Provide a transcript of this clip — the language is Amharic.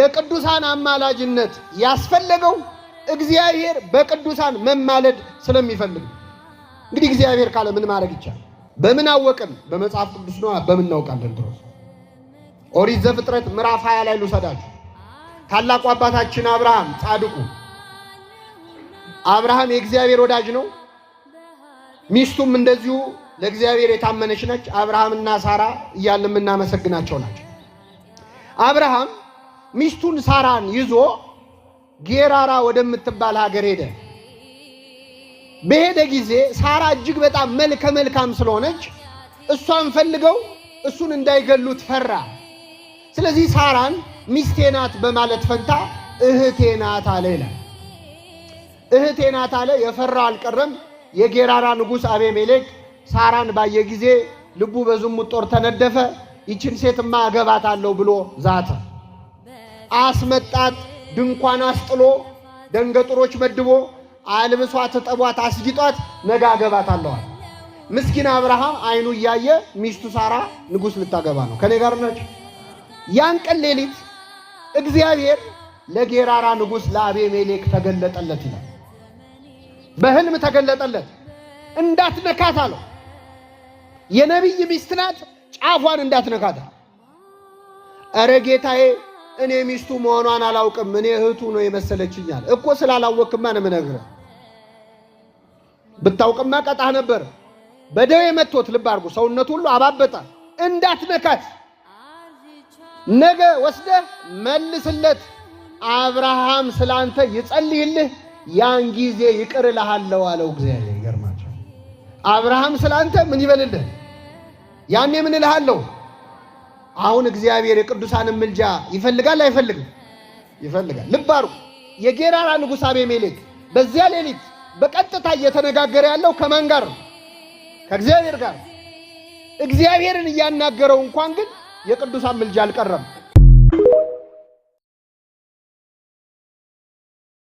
የቅዱሳን አማላጅነት ያስፈልገው እግዚአብሔር በቅዱሳን መማለድ ስለሚፈልግ። እንግዲህ እግዚአብሔር ካለ ምን ማድረግ ይቻላል? በምን አወቅን? በመጽሐፍ ቅዱስ ነው። በምን እናውቃለን? ድሮስ ኦሪት ዘፍጥረት ምዕራፍ 20 ላይ ልውሰዳችሁ። ታላቁ አባታችን አብርሃም ጻድቁ አብርሃም የእግዚአብሔር ወዳጅ ነው። ሚስቱም እንደዚሁ ለእግዚአብሔር የታመነች ነች። አብርሃምና ሳራ እያልን የምናመሰግናቸው ናቸው። አብርሃም ሚስቱን ሳራን ይዞ ጌራራ ወደምትባል ሀገር ሄደ። በሄደ ጊዜ ሳራ እጅግ በጣም መልከ መልካም ስለሆነች እሷን ፈልገው እሱን እንዳይገሉት ፈራ። ስለዚህ ሳራን ሚስቴ ናት በማለት ፈንታ እህቴ ናት አለ ይላል። እህቴ ናት አለ። የፈራው አልቀረም። የጌራራ ንጉሥ አቤሜሌክ ሳራን ባየ ጊዜ ልቡ በዝሙት ጦር ተነደፈ። ይችን ሴትማ አገባታለሁ ብሎ ዛተ። አስመጣት። ድንኳን አስጥሎ ደንገጥሮች መድቦ አልብሷት፣ ጠቧት፣ አስጊጧት ነገ አገባታለሁ። ምስኪን አብርሃም አይኑ እያየ ሚስቱ ሳራ ንጉሥ ልታገባ ነው። ከኔ ጋር ናቸው። ያን ቀን ሌሊት እግዚአብሔር ለጌራራ ንጉሥ ለአቤሜሌክ ተገለጠለት ይላል። በህልም ተገለጠለት። እንዳትነካት አለው። የነቢይ ሚስት ናት፣ ጫፏን እንዳትነካት። ኧረ ጌታዬ እኔ ሚስቱ መሆኗን አላውቅም፣ እኔ እህቱ ነው የመሰለችኛል እኮ። ስላላወቅማ ነው የምነግርህ። ብታውቅማ ቀጣህ ነበር። በደዌ መጥቶት ልብ አድርጉ፣ ሰውነቱ ሁሉ አባበጣ። እንዳትነካት፣ ነገ ወስደህ መልስለት። አብርሃም ስላንተ ይጸልይልህ፣ ያን ጊዜ ይቅር እልሃለሁ አለው እግዚአብሔር። ይገርማቸው። አብርሃም ስላንተ ምን ይበልልህ? ያኔ ምን እልሃለሁ? አሁን እግዚአብሔር የቅዱሳንን ምልጃ ይፈልጋል አይፈልግም? ይፈልጋል። ልብ አድርጉ። የጌራራ ንጉሥ አቤሜሌክ በዚያ ሌሊት በቀጥታ እየተነጋገረ ያለው ከማን ጋር ነው? ከእግዚአብሔር ጋር። እግዚአብሔርን እያናገረው እንኳን ግን የቅዱሳን ምልጃ አልቀረም።